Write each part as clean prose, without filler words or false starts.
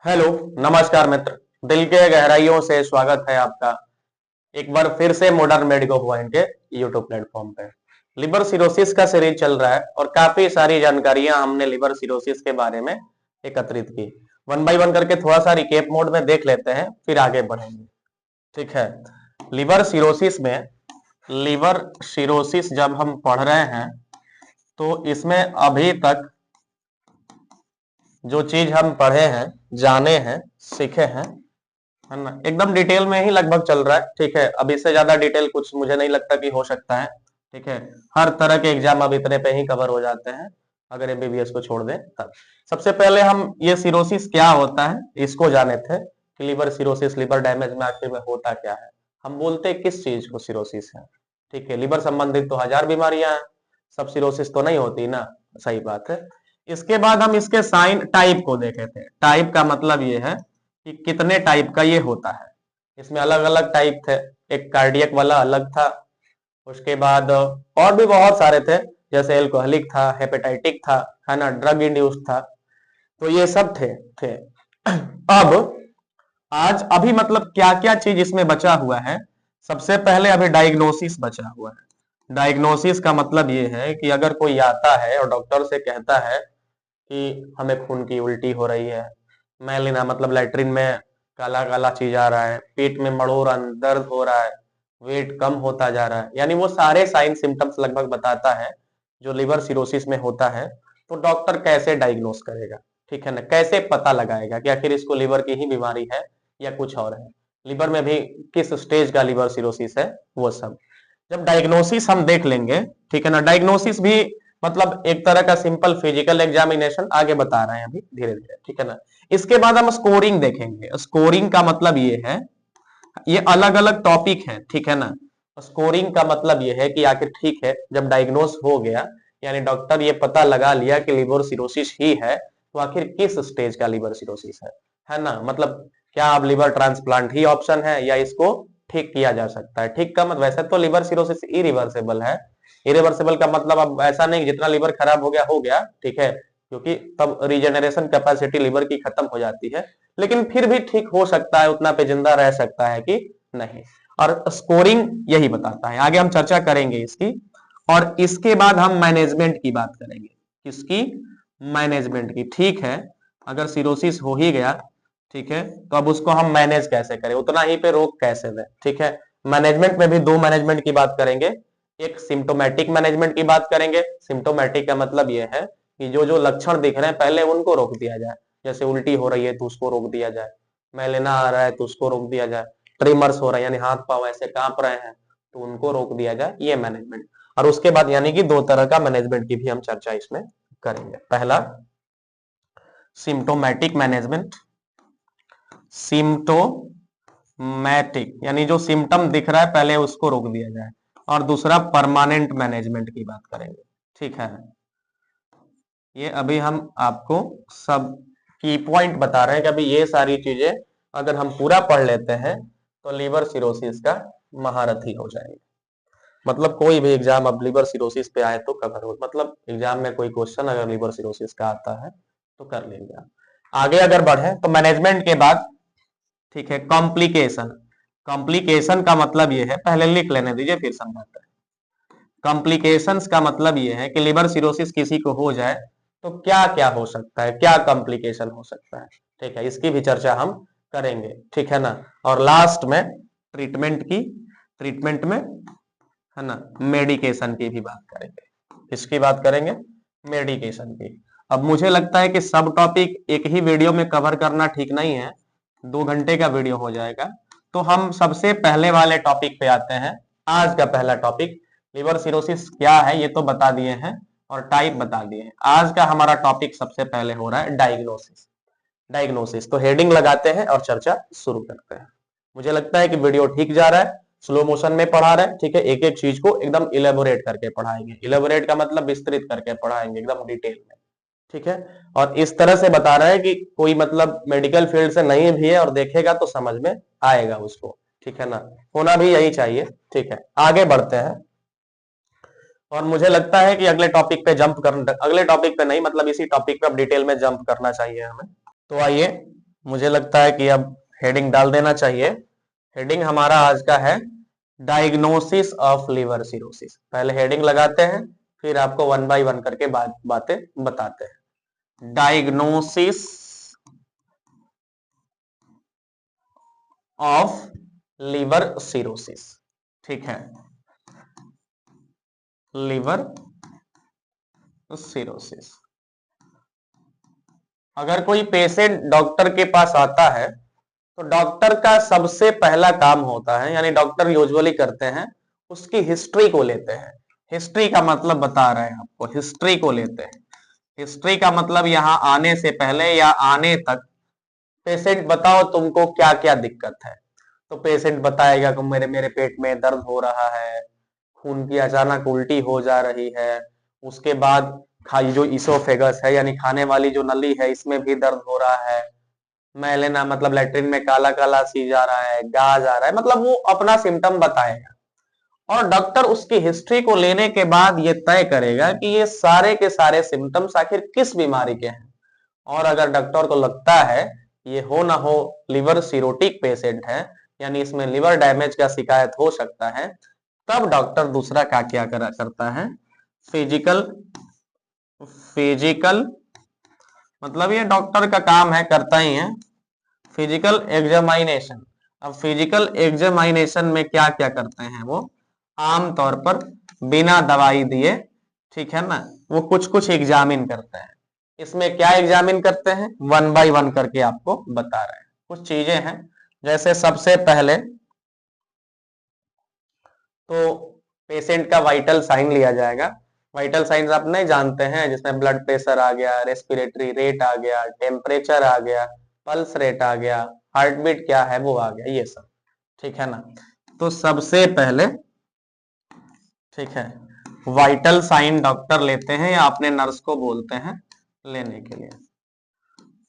Hello, नमस्कार मित्र। दिल के गहराइयों से स्वागत है आपका एक बार फिर से मॉडर्न मेडिको पॉइंट के यूट्यूब प्लेटफॉर्म पे। लिवर सिरोसिस का सीरीज चल रहा है और काफी सारी जानकारियां हमने लिवर सिरोसिस के बारे में एकत्रित की। वन बाय वन करके थोड़ा सा रिकेप मोड में देख लेते हैं, फिर आगे बढ़ेंगे। ठीक है। लिवर सिरोसिस में लिवर सिरोसिस जब हम पढ़ रहे हैं तो इसमें अभी तक जो चीज हम पढ़े हैं, जाने हैं, सीखे हैं, है ना, एकदम डिटेल में ही लगभग चल रहा है। ठीक है, अब इससे ज्यादा डिटेल कुछ मुझे नहीं लगता कि हो सकता है। ठीक है, हर तरह के एग्जाम अब इतने पे ही कवर हो जाते हैं अगर एमबीबीएस को छोड़ दें तब। सबसे पहले हम ये सिरोसिस क्या होता है इसको जाने थे कि लिवर सिरोसिस, लिवर डैमेज में आखिर में होता क्या है। हम बोलते हैं किस चीज को सिरोसिस है। ठीक है, लिवर संबंधित तो हजार बीमारियां हैं, सब सिरोसिस तो नहीं होती ना। सही बात है। इसके बाद हम इसके साइन टाइप को देखे थे। टाइप का मतलब ये है कि कितने टाइप का ये होता है। इसमें अलग अलग टाइप थे। एक कार्डियक वाला अलग था, उसके बाद और भी बहुत सारे थे, जैसे एल्कोहलिक था, हेपेटाइटिक था, है ना, ड्रग इंड्यूस्ड था। तो ये सब थे। अब आज अभी मतलब क्या क्या चीज इसमें बचा हुआ है। सबसे पहले अभी डायग्नोसिस बचा हुआ है। डायग्नोसिस का मतलब ये है कि अगर कोई आता है और डॉक्टर से कहता है कि हमें खून की उल्टी हो रही है, मैलिना मतलब लैट्रिन में काला काला चीज आ रहा है, पेट में मड़ोरन दर्द हो रहा है, वेट कम होता जा रहा है, यानी वो सारे साइन सिम्टम्स लगभग बताता है जो लिवर सिरोसिस में होता है। तो डॉक्टर कैसे डायग्नोस करेगा, ठीक है ना, कैसे पता लगाएगा कि आखिर इसको लिवर की ही बीमारी है या कुछ और है, लिवर में भी किस स्टेज का लिवर सिरोसिस है, वो सब जब डायग्नोसिस हम देख लेंगे। ठीक है ना, डायग्नोसिस भी मतलब एक तरह का सिंपल फिजिकल एग्जामिनेशन आगे बता रहे हैं अभी धीरे धीरे। ठीक है ना, इसके बाद हम स्कोरिंग देखेंगे। स्कोरिंग का मतलब ये है, ये अलग अलग टॉपिक है। ठीक है ना, स्कोरिंग का मतलब ये है कि आखिर ठीक है, जब डायग्नोस हो गया यानी डॉक्टर ये पता लगा लिया कि लिवर सिरोसिस ही है, तो आखिर किस स्टेज का लिवर सिरोसिस है ना, मतलब क्या अब लिवर ट्रांसप्लांट ही ऑप्शन है या इसको ठीक किया जा सकता है। ठीक का मतलब वैसे तो लिवर सिरोसिस इरिवर्सिबल है। इरिवर्सिबल का मतलब अब ऐसा नहीं जितना लिवर खराब हो गया, ठीक है, क्योंकि तब रीजेनरेशन कैपेसिटी लिवर की खत्म हो जाती है, लेकिन फिर भी ठीक हो सकता है, उतना पे जिंदा रह सकता है कि नहीं। और स्कोरिंग यही बताता है, आगे हम चर्चा करेंगे इसकी। और इसके बाद हम मैनेजमेंट की बात करेंगे। किसकी? मैनेजमेंट की। ठीक है, अगर सिरोसिस हो ही गया, ठीक है, तो अब उसको हम मैनेज कैसे करें, उतना ही पे रोक कैसे दें। ठीक है, मैनेजमेंट में भी दो मैनेजमेंट की बात करेंगे। एक सिम्टोमेटिक मैनेजमेंट की बात करेंगे। सिम्टोमेटिक का मतलब यह है कि जो जो लक्षण दिख रहे हैं पहले उनको रोक दिया जाए। जैसे उल्टी हो रही है तो उसको रोक दिया जाए, मैलिना आ रहा है तो उसको रोक दिया जाए, ट्रिमर्स हो रहा है यानी हाथ पांव ऐसे कांप रहे हैं तो उनको रोक दिया जाए, ये मैनेजमेंट। और उसके बाद यानी कि दो तरह का मैनेजमेंट की भी हम चर्चा इसमें करेंगे। पहला सिम्टोमेटिक मैनेजमेंट, सिम्टोमेटिक यानी जो सिम्टम दिख रहा है पहले उसको रोक दिया जाए। और दूसरा परमानेंट मैनेजमेंट की बात करेंगे। ठीक है, ये अभी हम आपको सब की पॉइंट बता रहे हैं कि अभी ये सारी चीजें अगर हम पूरा पढ़ लेते हैं तो लिवर सिरोसिस का महारथी हो जाएंगे। मतलब कोई भी एग्जाम अब लिवर सिरोसिस पे आए तो कवर हो, मतलब एग्जाम में कोई क्वेश्चन अगर लिवर सिरोसिस का आता है तो कर लेंगे आप। आगे अगर बढ़े तो मैनेजमेंट के बाद, ठीक है, कॉम्प्लिकेशन। कॉम्प्लिकेशन का मतलब ये है, पहले लिख लेने दीजिए फिर समझाते हैं। कॉम्प्लिकेशंस का मतलब ये है कि लिवर सिरोसिस किसी को हो जाए तो क्या क्या हो सकता है, क्या कॉम्प्लिकेशन हो सकता है। ठीक है, इसकी भी चर्चा हम करेंगे। ठीक है ना, और लास्ट में ट्रीटमेंट की, ट्रीटमेंट में, है ना, मेडिकेशन की भी बात करेंगे। किसकी बात करेंगे? मेडिकेशन की। अब मुझे लगता है कि सब टॉपिक एक ही वीडियो में कवर करना ठीक नहीं है, 2 घंटे का वीडियो हो जाएगा। तो हम सबसे पहले वाले टॉपिक पे आते हैं। आज का पहला टॉपिक लिवर सिरोसिस क्या है ये तो बता दिए हैं और टाइप बता दिए हैं। आज का हमारा टॉपिक सबसे पहले हो रहा है डायग्नोसिस। डायग्नोसिस तो हेडिंग लगाते हैं और चर्चा शुरू करते हैं। मुझे लगता है कि वीडियो ठीक जा रहा है, स्लो मोशन में पढ़ा रहे हैं। ठीक है, एक एक चीज को एकदम इलेबोरेट करके पढ़ाएंगे। इलेबोरेट का मतलब विस्तृत करके पढ़ाएंगे एकदम डिटेल में। ठीक है, और इस तरह से बता रहे हैं कि कोई मतलब मेडिकल फील्ड से नहीं भी है और देखेगा तो समझ में आएगा उसको। ठीक है ना, होना भी यही चाहिए। ठीक है, आगे बढ़ते हैं। और मुझे लगता है कि अगले टॉपिक पे जंप कर, अगले टॉपिक पे नहीं मतलब इसी टॉपिक पे अब डिटेल में जंप करना चाहिए हमें। तो आइए मुझे लगता है कि अब हेडिंग डाल देना चाहिए। हेडिंग हमारा आज का है डायग्नोसिस ऑफ लिवर सिरोसिस। पहले हेडिंग लगाते हैं, फिर आपको वन बाय वन करके बातें बताते हैं। डायग्नोसिस ऑफ लिवर सिरोसिस, ठीक है, लिवर सिरोसिस। अगर कोई पेशेंट डॉक्टर के पास आता है तो डॉक्टर का सबसे पहला काम होता है, यानी डॉक्टर यूजुअली करते हैं, उसकी हिस्ट्री को लेते हैं। हिस्ट्री का मतलब बता रहे हैं आपको, हिस्ट्री को लेते हैं। हिस्ट्री का मतलब यहाँ आने से पहले या आने तक पेशेंट बताओ तुमको क्या क्या दिक्कत है। तो पेशेंट बताएगा कि मेरे मेरे पेट में दर्द हो रहा है, खून की अचानक उल्टी हो जा रही है, उसके बाद खाई जो इसोफेगस है यानी खाने वाली जो नली है इसमें भी दर्द हो रहा है, मैलेना मतलब लेटरिन में काला काला सी जा रहा है, गाज आ रहा है, मतलब वो अपना सिम्टम बताएगा। और डॉक्टर उसकी हिस्ट्री को लेने के बाद ये तय करेगा कि ये सारे के सारे सिम्टम्स आखिर किस बीमारी के हैं। और अगर डॉक्टर को लगता है ये हो ना हो लिवर सिरोटिक पेशेंट है, यानी इसमें लिवर डैमेज का शिकायत हो सकता है, तब डॉक्टर दूसरा क्या करता है, फिजिकल फिजिकल मतलब ये डॉक्टर का काम है, करता ही है, फिजिकल एग्जामिनेशन। अब फिजिकल एग्जामिनेशन में क्या क्या करते हैं वो, आमतौर पर बिना दवाई दिए, ठीक है ना, वो कुछ कुछ एग्जामिन करते हैं। इसमें क्या एग्जामिन करते हैं, वन बाय वन करके आपको बता रहे हैं। कुछ चीजें हैं, जैसे सबसे पहले तो पेशेंट का वाइटल साइन लिया जाएगा। वाइटल साइंस आप नहीं जानते हैं, जिसमें ब्लड प्रेशर आ गया, रेस्पिरेटरी रेट आ गया, टेम्परेचर आ गया, पल्स रेट आ गया, हार्ट बीट क्या है वो आ गया, ये सब, ठीक है ना। तो सबसे पहले, ठीक है, वाइटल साइन डॉक्टर लेते हैं या अपने नर्स को बोलते हैं लेने के लिए।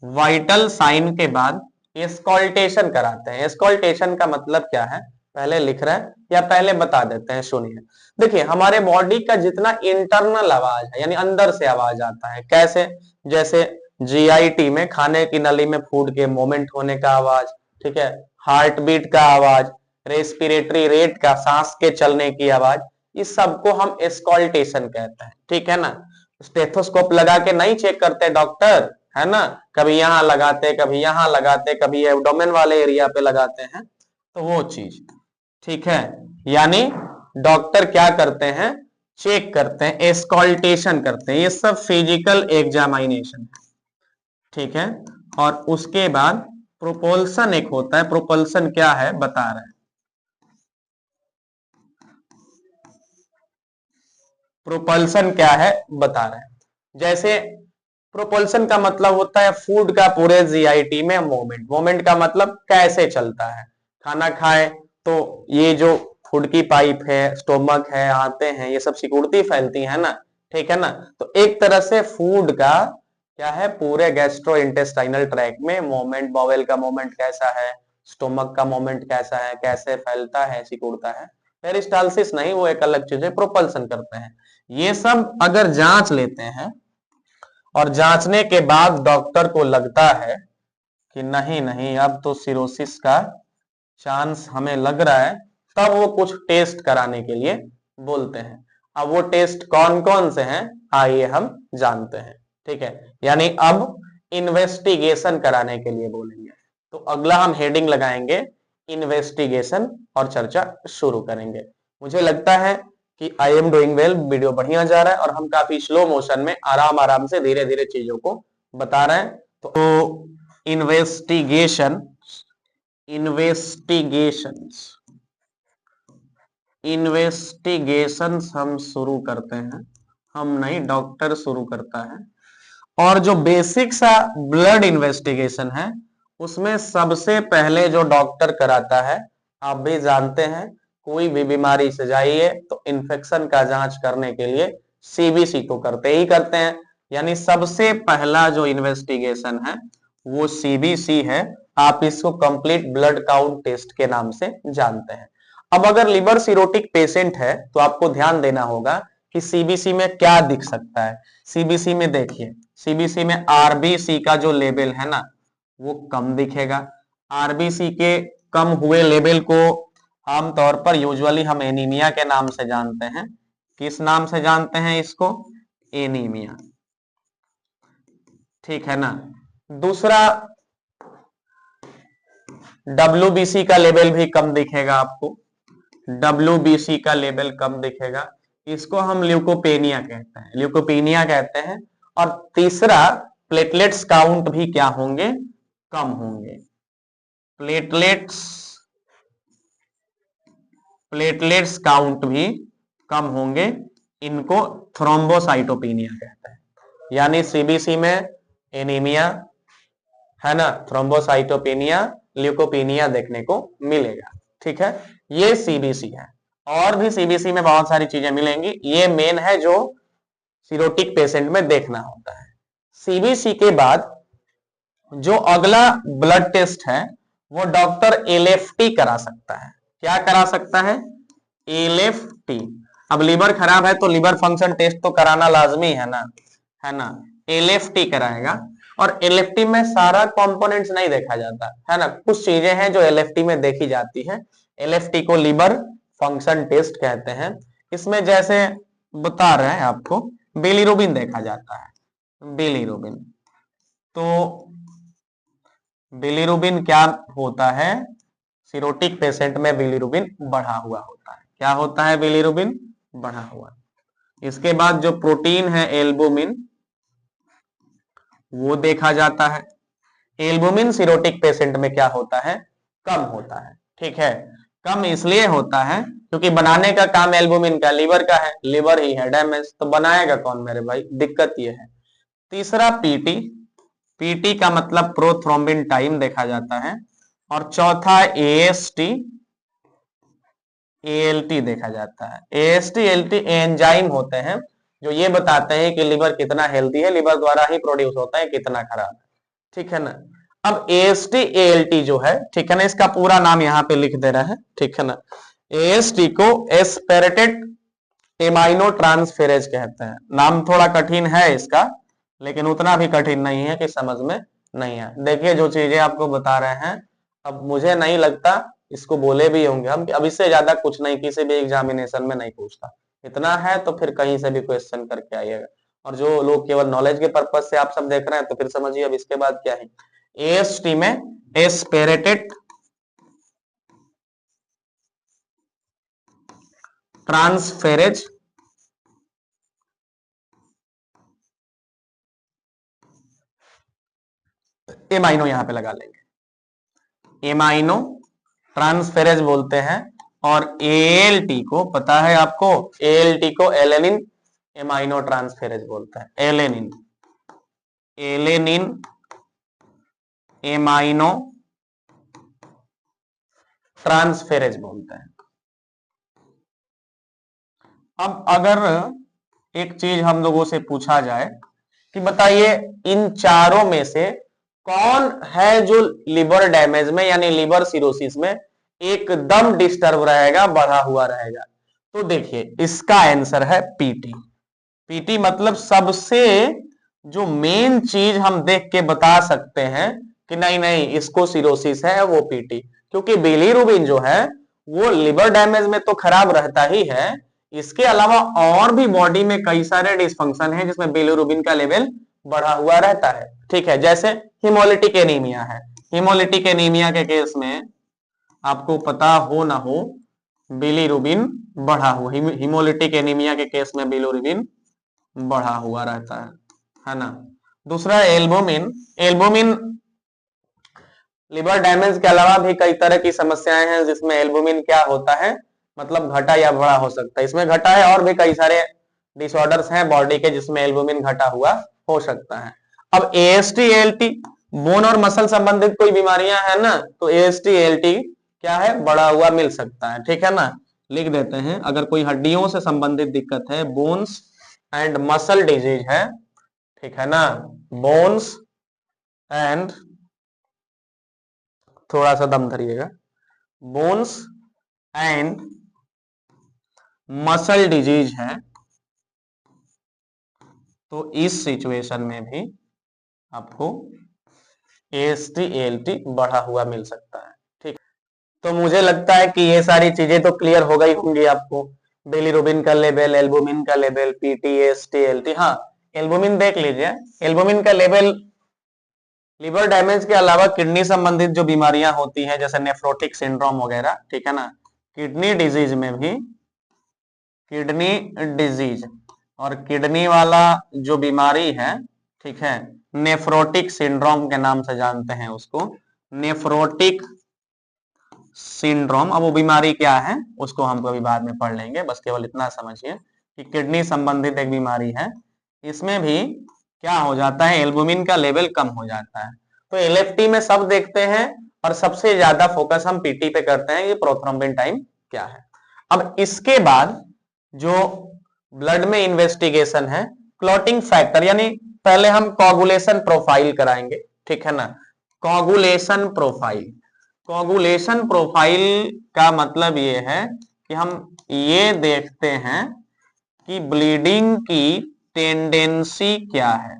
वाइटल साइन के बाद एस्कॉल्टेशन कराते हैं। एस्कॉल्टेशन का मतलब क्या है, पहले लिख रहे हैं या पहले बता देते हैं, सुनिए। देखिए हमारे बॉडी का जितना इंटरनल आवाज है, यानी अंदर से आवाज आता है, कैसे, जैसे जीआईटी में खाने की नली में फूड के मोमेंट होने का आवाज, ठीक है, हार्ट बीट का आवाज, रेस्पिरेटरी रेट का, सांस के चलने की आवाज, इस सबको हम एस्कॉल्टेशन कहते हैं, ठीक है ना। स्टेथोस्कोप लगा के नहीं चेक करते डॉक्टर, है ना, कभी यहां लगाते, कभी यहां लगाते, कभी एब्डोमेन वाले एरिया पे लगाते हैं, तो वो चीज, ठीक है। यानी डॉक्टर क्या करते हैं, चेक करते हैं, एस्कॉल्टेशन करते हैं, ये सब फिजिकल एग्जामिनेशन है, ठीक है। और उसके बाद प्रोपल्सन एक होता है। प्रोपल्सन क्या है बता रहे हैं, प्रोपल्सन क्या है बता रहे हैं। जैसे प्रोपल्सन का मतलब होता है फूड का पूरे जीआईटी में मूवमेंट। मूवमेंट का मतलब कैसे चलता है, खाना खाए तो ये जो फूड की पाइप है, स्टोमक है, आते हैं, ये सब सिकुड़ती फैलती है ना, ठीक है ना। तो एक तरह से फूड का क्या है, पूरे गैस्ट्रो इंटेस्टाइनल ट्रैक में मूवमेंट, बॉवेल का मूवमेंट कैसा है, स्टोमक का मूवमेंट कैसा है, कैसे फैलता है, सिकुड़ता है। पेरिस्टालसिस नहीं, वो एक अलग चीज है, प्रोपल्सन करते हैं। ये सब अगर जांच लेते हैं और जांचने के बाद डॉक्टर को लगता है कि नहीं नहीं अब तो सिरोसिस का चांस हमें लग रहा है, तब वो कुछ टेस्ट कराने के लिए बोलते हैं। अब वो टेस्ट कौन कौन से हैं आइए हम जानते हैं, ठीक है। यानी अब इन्वेस्टिगेशन कराने के लिए बोलेंगे। तो अगला हम हेडिंग लगाएंगे इन्वेस्टिगेशन और चर्चा शुरू करेंगे। मुझे लगता है कि I am doing well, video बढ़िया जा रहा है और हम काफी स्लो मोशन में आराम आराम से धीरे धीरे चीजों को बता रहे हैं। तो इन्वेस्टिगेशन इन्वेस्टिगेशंस इन्वेस्टिगेशंस हम शुरू करते हैं, हम नहीं डॉक्टर शुरू करता है। और जो बेसिक सा ब्लड इन्वेस्टिगेशन है उसमें सबसे पहले जो डॉक्टर कराता है, आप भी जानते हैं, कोई भी बीमारी से जाइए तो इन्फेक्शन का जांच करने के लिए सीबीसी तो करते ही करते हैं। यानी सबसे पहला जो इन्वेस्टिगेशन है वो सीबीसी है। आप इसको कंप्लीट ब्लड काउंट टेस्ट के नाम से जानते हैं। अब अगर लिवर सिरोटिक पेशेंट है तो आपको ध्यान देना होगा कि सीबीसी में क्या दिख सकता है। सीबीसी में देखिए, सीबीसी में आरबीसी का जो लेवल है ना, वो कम दिखेगा। आरबीसी के कम हुए लेवल को आमतौर पर यूजुअली हम एनीमिया के नाम से जानते हैं। किस नाम से जानते हैं इसको? एनीमिया, ठीक है ना। दूसरा, डब्ल्यूबीसी का लेवल भी कम दिखेगा आपको, डब्ल्यूबीसी का लेवल कम दिखेगा। इसको हम ल्यूकोपेनिया कहते हैं, ल्यूकोपेनिया कहते हैं। और तीसरा, प्लेटलेट्स काउंट भी क्या होंगे? कम होंगे। प्लेटलेट्स प्लेटलेट्स काउंट भी कम होंगे। इनको थ्रोम्बोसाइटोपेनिया कहते हैं। यानी सीबीसी में एनीमिया, है ना, थ्रोम्बोसाइटोपेनिया, ल्यूकोपेनिया देखने को मिलेगा। ठीक है, ये सीबीसी है। और भी सीबीसी में बहुत सारी चीजें मिलेंगी, ये मेन है जो सीरोटिक पेशेंट में देखना होता है। सीबीसी के बाद जो अगला ब्लड टेस्ट है वो डॉक्टर एलएफटी करा सकता है। क्या करा सकता है? एलएफटी। अब लीवर खराब है तो लीवर फंक्शन टेस्ट तो कराना लाजमी है ना, है ना। एलएफटी कराएगा। और एलएफटी में सारा कंपोनेंट्स नहीं देखा जाता है ना, कुछ चीजें हैं जो एलएफटी में देखी जाती है। एलएफटी को लीवर फंक्शन टेस्ट कहते हैं। इसमें जैसे बता रहे हैं आपको, बिलीरुबिन देखा जाता है, बिलीरुबिन। तो बिलीरुबिन क्या होता है? सिरोटिक पेशेंट में बिलीरुबिन बढ़ा हुआ होता है। क्या होता है? बिलीरुबिन बढ़ा हुआ। इसके बाद जो प्रोटीन है एल्बुमिन, वो देखा जाता है। एल्बुमिन सिरोटिक पेशेंट में क्या होता है? कम होता है। ठीक है, कम इसलिए होता है क्योंकि बनाने का काम एल्बुमिन का लीवर का है, लीवर ही है डैमेज, तो बनाएगा कौन मेरे भाई? दिक्कत ये है। तीसरा पीटी, पीटी का मतलब प्रोथ्रोम्बिन टाइम देखा जाता है। और चौथा एएसटी, एएलटी देखा जाता है। एएसटी एएलटी एंजाइम होते हैं जो ये बताते हैं कि लिवर कितना हेल्दी है, लिवर द्वारा ही प्रोड्यूस होता है, कितना खराब है। ठीक है ना। अब एएसटी एएलटी जो है, ठीक है ना, इसका पूरा नाम यहाँ पे लिख दे रहा है, ठीक है ना। एएसटी को एस्पेरेटेड एमाइनो ट्रांसफेरेज कहते हैं। नाम थोड़ा कठिन है इसका, लेकिन उतना भी कठिन नहीं है कि समझ में नहीं है। देखिए जो चीजें आपको बता रहे हैं, अब मुझे नहीं लगता इसको बोले भी होंगे हम, अब इससे ज्यादा कुछ नहीं, किसी भी एग्जामिनेशन में नहीं पूछता। इतना है तो फिर कहीं से भी क्वेश्चन करके आइएगा। और जो लोग केवल नॉलेज के पर्पज से आप सब देख रहे हैं तो फिर समझिए अब इसके बाद क्या है। एएसटी में एस्पेरेटेड ट्रांसफेरेज एमाइनो यहां पे लगा लेंगे, एमाइनो ट्रांसफेरेज बोलते हैं। और एएलटी को पता है आपको, एएलटी को एलेनिन एमाइनो ट्रांसफेरेज बोलते हैं। एलेनिन, एलेनिन एमाइनो ट्रांसफेरेज बोलते हैं। अब अगर एक चीज हम लोगों से पूछा जाए कि बताइए इन चारों में से कौन है जो लिवर डैमेज में यानी लिवर सिरोसिस में एकदम डिस्टर्ब रहेगा, बढ़ा हुआ रहेगा? तो देखिए इसका आंसर है पीटी। पीटी मतलब सबसे जो मेन चीज हम देख के बता सकते हैं कि नहीं नहीं इसको सिरोसिस है, वो पीटी। क्योंकि बिलीरुबिन जो है वो लिवर डैमेज में तो खराब रहता ही है, इसके अलावा और भी बॉडी में कई सारे डिसफंक्शन है जिसमें बिलीरुबिन का लेवल बढ़ा हुआ रहता है। ठीक है, जैसे हिमोलिटिक एनीमिया है। हिमोलिटिक एनीमिया के केस में आपको पता हो ना हो, बिलीरुबिन बढ़ा हुआ, हिमोलिटिक एनीमिया के केस में बिलीरुबिन बढ़ा हुआ रहता है ना। दूसरा एल्बुमिन, एल्बुमिन लिवर डैमेज के अलावा भी कई तरह की समस्याएं हैं जिसमें एल्बुमिन क्या होता है, मतलब घटा या बढ़ा हो सकता है। इसमें घटा है, और भी कई सारे डिसऑर्डर्स हैं बॉडी के जिसमें एल्बुमिन घटा हुआ हो सकता है। अब एएसटी एएलटी, बोन और मसल संबंधित कोई बीमारियां हैं ना, तो एएसटी एएलटी क्या है, बढ़ा हुआ मिल सकता है। ठीक है ना, लिख देते हैं। अगर कोई हड्डियों से संबंधित दिक्कत है, बोन्स एंड मसल डिजीज है, ठीक है ना, बोन्स एंड, थोड़ा सा दम धरिएगा, बोन्स एंड मसल डिजीज है, तो इस सिचुएशन में भी आपको AST ALT बढ़ा हुआ मिल सकता है। ठीक, तो मुझे लगता है कि ये सारी चीजें तो क्लियर हो गई होंगी आपको। बिलीरुबिन का लेवल, एल्बुमिन का लेवल, PT AST ALT। हाँ, एल्बुमिन देख लीजिए, एल्बुमिन का लेवल लिवर डैमेज के अलावा किडनी संबंधित जो बीमारियां होती हैं जैसे नेफ्रोटिक सिंड्रोम वगैरह, ठीक है ना, किडनी डिजीज में भी, किडनी डिजीज और किडनी वाला जो बीमारी है, ठीक है, नेफ्रोटिक सिंड्रोम के नाम से जानते हैं उसको, नेफ्रोटिक सिंड्रोम। अब वो बीमारी क्या है उसको हम कभी बाद में पढ़ लेंगे, बस केवल इतना समझिए कि किडनी संबंधित एक बीमारी है। इसमें भी क्या हो जाता है, एल्बुमिन का लेवल कम हो जाता है। तो LFT में सब देखते हैं और सबसे ज्यादा फोकस हम PT पे करते हैं, ये प्रोथ्रोम्बिन टाइम क्या है। अब इसके बाद जो ब्लड में इन्वेस्टिगेशन है, क्लॉटिंग फैक्टर, यानी पहले हम कोगुलेशन प्रोफाइल कराएंगे, ठीक है ना। कोगुलेशन प्रोफाइल, कोगुलेशन प्रोफाइल का मतलब ये है कि हम ये देखते हैं कि ब्लीडिंग की टेंडेंसी क्या है।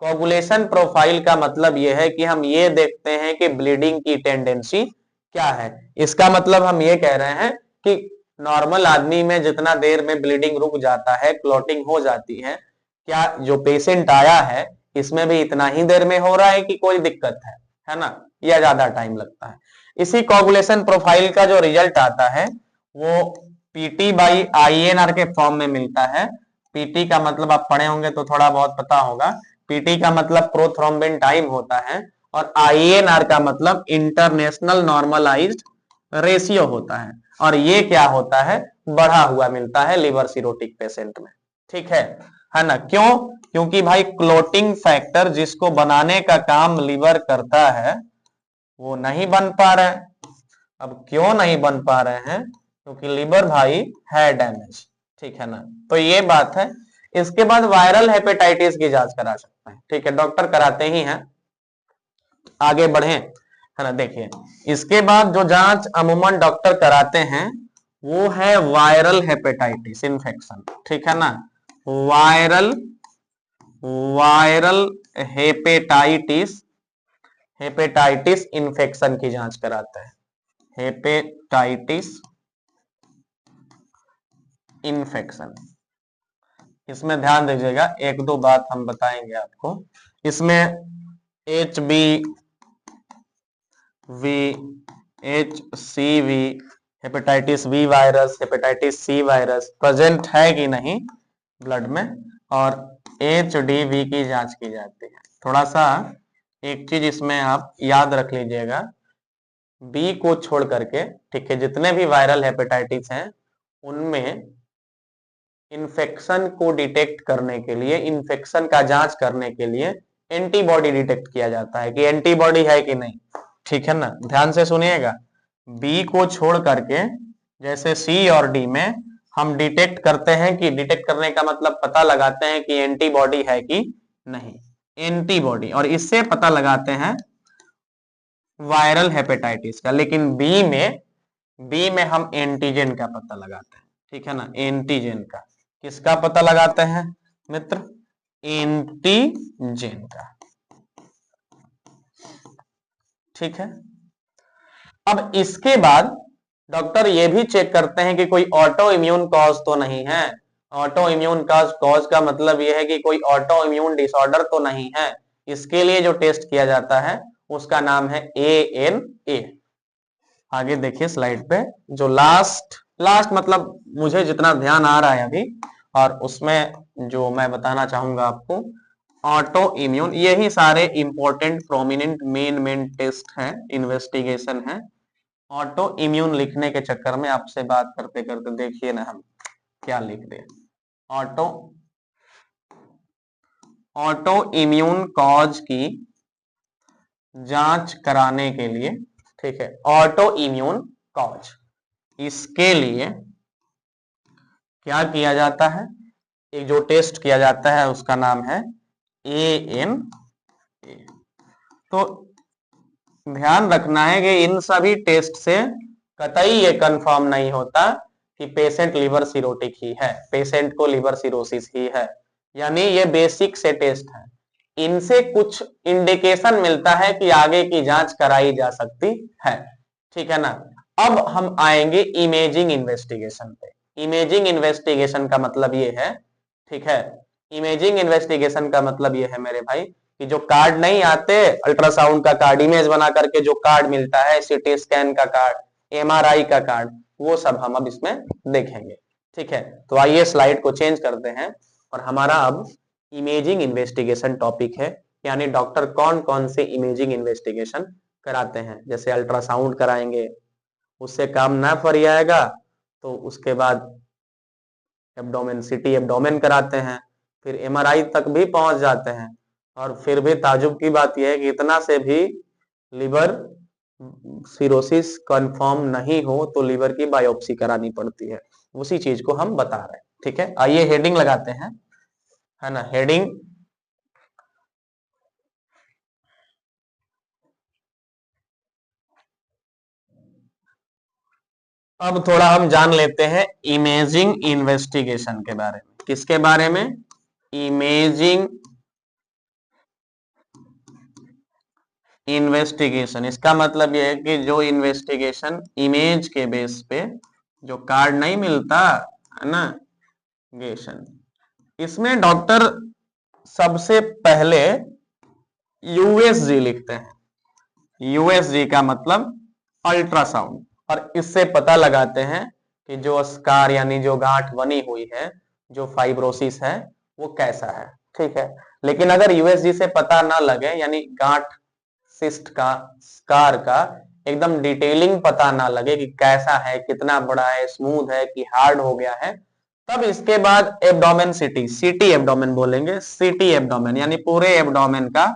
कोगुलेशन प्रोफाइल का मतलब यह है कि हम ये देखते हैं कि ब्लीडिंग की टेंडेंसी क्या है। इसका मतलब हम ये कह रहे हैं कि नॉर्मल आदमी में जितना देर में ब्लीडिंग रुक जाता है, क्लॉटिंग हो जाती है, क्या जो पेशेंट आया है इसमें भी इतना ही देर में हो रहा है कि कोई दिक्कत है ना, या ज्यादा टाइम लगता है। इसी कोगुलेशन प्रोफाइल का जो रिजल्ट आता है वो PT बाई INR के फॉर्म में मिलता है। PT का मतलब आप पढ़े होंगे तो थोड़ा बहुत पता होगा, PT का मतलब प्रोथ्रोम्बिन टाइम होता है और INR का मतलब इंटरनेशनल नॉर्मलाइज्ड रेशियो होता है। और ये क्या होता है, बढ़ा हुआ मिलता है लिवर सिरोटिक पेशेंट में, ठीक है ना। क्यों? क्योंकि भाई क्लोटिंग फैक्टर जिसको बनाने का काम लिवर करता है वो नहीं बन पा रहा है। अब क्यों नहीं बन पा रहे हैं, क्योंकि लिवर भाई है डैमेज, ठीक है ना। तो ये बात है। इसके बाद वायरल हेपेटाइटिस की जांच करा सकते हैं, ठीक है, डॉक्टर कराते ही हैं। आगे बढ़े, है ना, देखिए इसके बाद जो जांच अमूमन डॉक्टर कराते हैं वो है वायरल हेपेटाइटिस इन्फेक्शन, ठीक है ना। Viral viral hepatitis, hepatitis infection की जांच कराते हैं, हेपेटाइटिस इन्फेक्शन। इसमें ध्यान दीजिएगा, एक दो बात हम बताएंगे आपको। इसमें HBV, HCV, hepatitis B virus, hepatitis C virus present है कि नहीं ब्लड में, और HDV की जांच की जाती है। थोड़ा सा एक चीज इसमें आप याद रख लीजिएगा, बी को छोड़ करके, ठीक है, जितने भी वायरल हेपेटाइटिस हैं उनमें इन्फेक्शन को डिटेक्ट करने के लिए, इन्फेक्शन का जांच करने के लिए एंटीबॉडी डिटेक्ट किया जाता है कि एंटीबॉडी है कि नहीं, ठीक है ना। ध्यान से सुनिएगा, बी को छोड़ करके जैसे सी और डी में हम डिटेक्ट करते हैं, कि डिटेक्ट करने का मतलब पता लगाते हैं कि एंटीबॉडी है कि नहीं, एंटीबॉडी, और इससे पता लगाते हैं वायरल हेपेटाइटिस का। लेकिन बी में हम एंटीजन का पता लगाते हैं, ठीक है ना, एंटीजन का। किसका पता लगाते हैं मित्र? एंटीजन का, ठीक है। अब इसके बाद डॉक्टर ये भी चेक करते हैं कि कोई ऑटो इम्यून कॉज तो नहीं है। ऑटो इम्यून कॉज का मतलब यह है कि कोई ऑटो इम्यून डिसऑर्डर तो नहीं है। इसके लिए जो टेस्ट किया जाता है उसका नाम है ANA। आगे देखिए स्लाइड पे, जो लास्ट मतलब मुझे जितना ध्यान आ रहा है अभी, और उसमें जो मैं बताना चाहूंगा आपको, ऑटो इम्यून, यही सारे इंपॉर्टेंट प्रोमिनेंट मेन टेस्ट है, इन्वेस्टिगेशन है। ऑटो इम्यून लिखने के चक्कर में आपसे बात करते करते देखिए ना हम क्या लिख रहे हैं। ऑटो इम्यून कॉज की जांच कराने के लिए, ठीक है, ऑटो इम्यून कॉज, इसके लिए क्या किया जाता है, एक जो टेस्ट किया जाता है उसका नाम है ANA। तो ध्यान रखना है कि इन सभी टेस्ट से कतई ये कंफर्म नहीं होता कि पेशेंट लिवर सिरोटिक ही है, पेशेंट को लिवर सिरोसिस ही है, यानी ये बेसिक से टेस्ट है। इनसे कुछ इंडिकेशन मिलता है कि आगे की जांच कराई जा सकती है, ठीक है ना। अब हम आएंगे इमेजिंग इन्वेस्टिगेशन पे। इमेजिंग इन्वेस्टिगेशन का मतलब ये है, ठीक है, इमेजिंग इन्वेस्टिगेशन का मतलब ये है मेरे भाई कि जो कार्ड नहीं आते, अल्ट्रासाउंड का कार्ड, इमेज बना करके जो कार्ड मिलता है, सीटी स्कैन का कार्ड, एमआरआई का कार्ड, वो सब हम अब इसमें देखेंगे, ठीक है। तो आइए स्लाइड को चेंज करते हैं और हमारा अब इमेजिंग इन्वेस्टिगेशन टॉपिक है, यानी डॉक्टर कौन कौन से इमेजिंग इन्वेस्टिगेशन कराते हैं। जैसे अल्ट्रासाउंड कराएंगे, उससे काम ना फरियाएगा तो उसके बाद एब्डोमेन, सिटी एब्डोमेन कराते हैं, फिर एमआरआई तक भी पहुंच जाते हैं। और फिर भी ताजुब की बात यह है कि इतना से भी लिवर सिरोसिस कंफर्म नहीं हो तो लिवर की बायोप्सी करानी पड़ती है। उसी चीज को हम बता रहे हैं, ठीक है। आइए हेडिंग लगाते हैं, है ना, हेडिंग। अब थोड़ा हम जान लेते हैं इमेजिंग इन्वेस्टिगेशन के बारे में। किसके बारे में? Imaging investigation. इसका मतलब यह है कि जो इन्वेस्टिगेशन इमेज के बेस पे, जो कार्ड नहीं मिलता है ना, गेशन, इसमें डॉक्टर सबसे पहले यूएसजी लिखते हैं। यूएसजी का मतलब अल्ट्रासाउंड, और इससे पता लगाते हैं कि जो स्कार यानी जो गांठ बनी हुई है, जो फाइब्रोसिस है, वो कैसा है, ठीक है। लेकिन अगर यूएसजी से पता ना लगे, यानी गांठ, सिस्ट का, स्कार का एकदम डिटेलिंग पता ना लगे कि कैसा है, कितना बड़ा है, स्मूथ है कि हार्ड हो गया है, तब इसके बाद एब्डोमेन सिटी, सीटी एब्डोमेन बोलेंगे, सीटी एब्डोमेन यानी पूरे एब्डोमेन का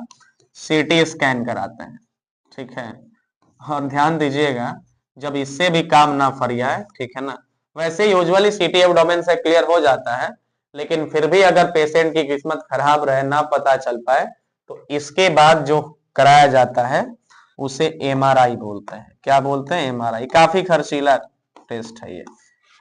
सीटी स्कैन कराते हैं, ठीक है। और ध्यान दीजिएगा, जब इससे भी काम ना फरियाए, ठीक है ना, वैसे यूजुअली सीटी एब्डोमेन से क्लियर हो जाता है, लेकिन फिर भी अगर पेशेंट की किस्मत खराब रहे, ना पता चल पाए, तो इसके बाद जो कराया जाता है उसे एमआरआई बोलते हैं। क्या बोलते हैं? एमआरआई। काफी खर्चीला टेस्ट है ये,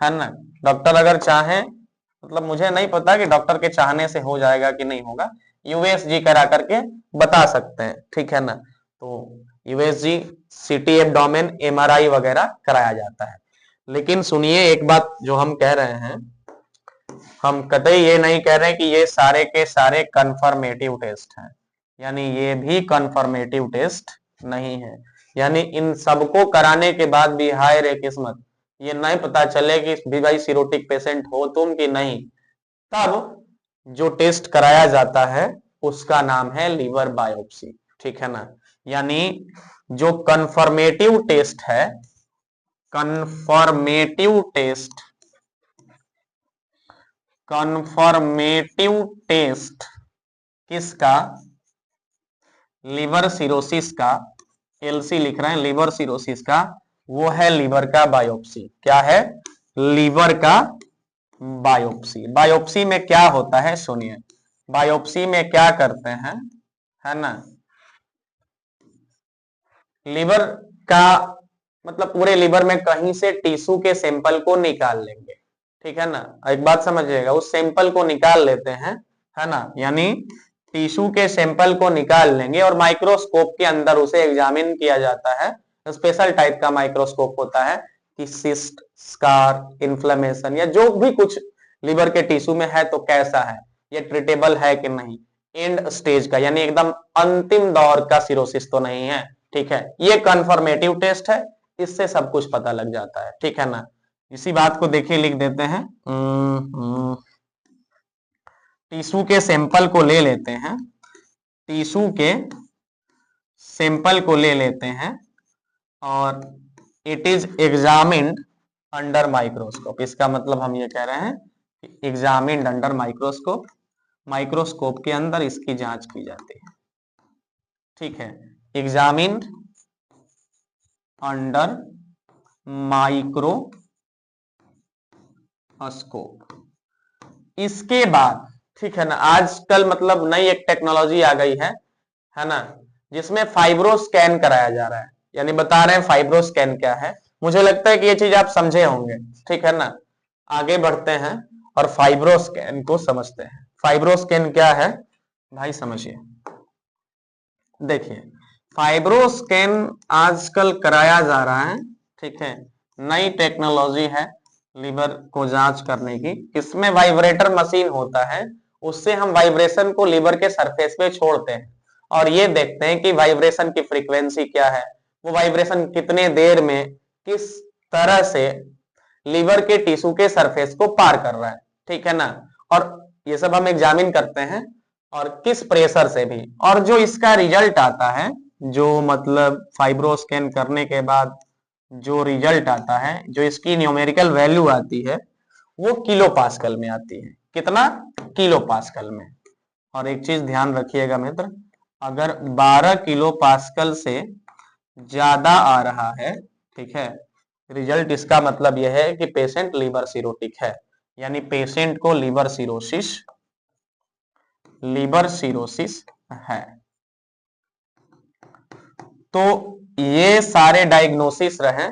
है ना। डॉक्टर अगर चाहे, मतलब मुझे नहीं पता कि डॉक्टर के चाहने से हो जाएगा कि नहीं होगा, यूएसजी करा करके बता सकते हैं, ठीक है ना। तो यूएसजी, सीटी एब्डोमेन, एमआरआई वगैरह कराया जाता है। लेकिन सुनिए एक बात जो हम कह रहे हैं, हम कतई ये नहीं कह रहे कि ये सारे के सारे कंफर्मेटिव टेस्ट हैं, यानी ये भी कंफर्मेटिव टेस्ट नहीं है। यानी इन सबको कराने के बाद भी हाय रे किस्मत, ये नहीं पता चले कि भी भाई सिरोटिक पेशेंट हो तुम कि नहीं, तब जो टेस्ट कराया जाता है उसका नाम है लीवर बायोप्सी, ठीक है ना। यानी जो कंफर्मेटिव टेस्ट है, कंफर्मेटिव टेस्ट, कंफर्मेटिव टेस्ट किसका? लिवर सिरोसिस का, एलसी लिख रहे हैं, लिवर सिरोसिस का, वो है लीवर का बायोप्सी। क्या है? लीवर का बायोप्सी। बायोप्सी में क्या होता है सुनिए, बायोप्सी में क्या करते हैं, है ना, लीवर का मतलब पूरे लीवर में कहीं से टिश्यू के सैंपल को निकाल लेंगे, ठीक है ना। एक बात समझिएगा, उस सैंपल को निकाल लेते हैं, है ना, यानी टिश्यू के सैंपल को निकाल लेंगे और माइक्रोस्कोप के अंदर उसे एग्जामिन किया जाता है। स्पेशल टाइप का माइक्रोस्कोप होता है कि सिस्ट, स्कार, इन्फ्लेमेशन या जो भी कुछ लीवर के टिश्यू में है तो कैसा है, ये ट्रीटेबल है कि नहीं, एंड स्टेज का यानी एकदम अंतिम दौर का सिरोसिस तो नहीं है, ठीक है। ये कंफर्मेटिव टेस्ट है, इससे सब कुछ पता लग जाता है, ठीक है ना। इसी बात को देखिए, लिख देते हैं, टिश्यू के सैंपल को ले लेते हैं, टिश्यू के सैंपल को ले लेते हैं और it is examined under microscope. इसका मतलब हम ये कह रहे हैं कि एग्जामिन्ड अंडर माइक्रोस्कोप, माइक्रोस्कोप के अंदर इसकी जांच की जाती है, ठीक है। Examined under microscope. इसके बाद, ठीक है ना, आजकल मतलब नई एक टेक्नोलॉजी आ गई है ना, जिसमें फाइब्रो स्कैन कराया जा रहा है, यानी बता रहे हैं फाइब्रो स्कैन क्या है। मुझे लगता है कि ये चीज आप समझे होंगे, ठीक है ना। आगे बढ़ते हैं और फाइब्रो स्कैन को समझते हैं। फाइब्रो स्कैन क्या है भाई, समझिए। देखिए, फाइब्रोस्कैन आजकल कराया जा रहा है, ठीक है, नई टेक्नोलॉजी है लीवर को जांच करने की। इसमें वाइब्रेटर मशीन होता है, उससे हम वाइब्रेशन को लीवर के सरफेस पे छोड़ते हैं और ये देखते हैं कि वाइब्रेशन की फ्रीक्वेंसी क्या है, वो वाइब्रेशन कितने देर में किस तरह से लीवर के टिश्यू के सरफेस को पार कर रहा है, ठीक है ना। और ये सब हम एग्जामिन करते हैं और किस प्रेशर से भी, और जो इसका रिजल्ट आता है, जो मतलब फाइब्रोस्कैन करने के बाद जो रिजल्ट आता है, जो इसकी न्यूमेरिकल वैल्यू आती है, वो किलो पास्कल में आती है। कितना? किलो पास्कल में। और एक चीज ध्यान रखिएगा मित्र, अगर 12 किलो पास्कल से ज्यादा आ रहा है, ठीक है, रिजल्ट, इसका मतलब यह है कि पेशेंट लीवर सिरोटिक है, यानी पेशेंट को लीवर सिरोसिस है। तो ये सारे डायग्नोसिस रहे,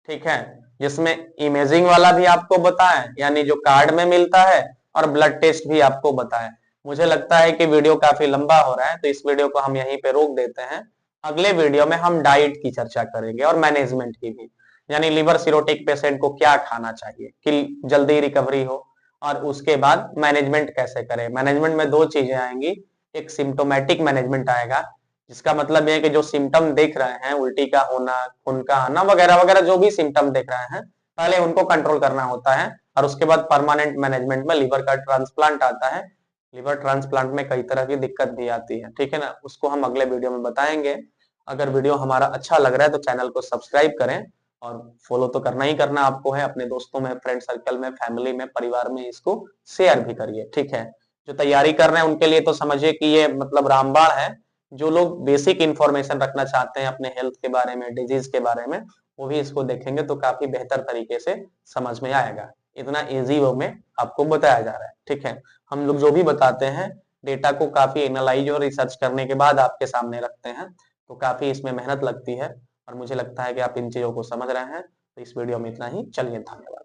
ठीक है, जिसमें इमेजिंग वाला भी आपको बताएं, यानी जो कार्ड में मिलता है, और ब्लड टेस्ट भी आपको बताएं। मुझे लगता है कि वीडियो काफी लंबा हो रहा है, तो इस वीडियो को हम यहीं पे रोक देते हैं। अगले वीडियो में हम डाइट की चर्चा करेंगे और मैनेजमेंट की भी, यानी लिवर सिरोटिक पेशेंट को क्या खाना चाहिए कि जल्दी रिकवरी हो, और उसके बाद मैनेजमेंट कैसे करें। मैनेजमेंट में दो चीजें आएंगी, एक सिम्टोमेटिक मैनेजमेंट आएगा, जिसका मतलब यह है कि जो सिम्टम देख रहे हैं, उल्टी का होना, खून का आना वगैरह वगैरह, जो भी सिम्टम देख रहे हैं, पहले उनको कंट्रोल करना होता है, और उसके बाद परमानेंट मैनेजमेंट में लीवर का ट्रांसप्लांट आता है। लिवर ट्रांसप्लांट में कई तरह की दिक्कत भी आती है, ठीक है ना, उसको हम अगले वीडियो में बताएंगे। अगर वीडियो हमारा अच्छा लग रहा है तो चैनल को सब्सक्राइब करें, और फॉलो तो करना ही करना आपको है, अपने दोस्तों में, फ्रेंड सर्कल में, फैमिली में, परिवार में इसको शेयर भी करिए, ठीक है। जो तैयारी कर रहे हैं उनके लिए तो समझिए कि ये मतलब रामबाण है। जो लोग बेसिक इंफॉर्मेशन रखना चाहते हैं अपने हेल्थ के बारे में, डिजीज के बारे में, वो भी इसको देखेंगे तो काफी बेहतर तरीके से समझ में आएगा। इतना इजी वे में आपको बताया जा रहा है, ठीक है। हम लोग जो भी बताते हैं, डेटा को काफी एनालाइज और रिसर्च करने के बाद आपके सामने रखते हैं, तो काफी इसमें मेहनत लगती है, और मुझे लगता है कि आप इन चीजों को समझ रहे हैं। तो इस वीडियो में इतना ही, चलिए, धन्यवाद।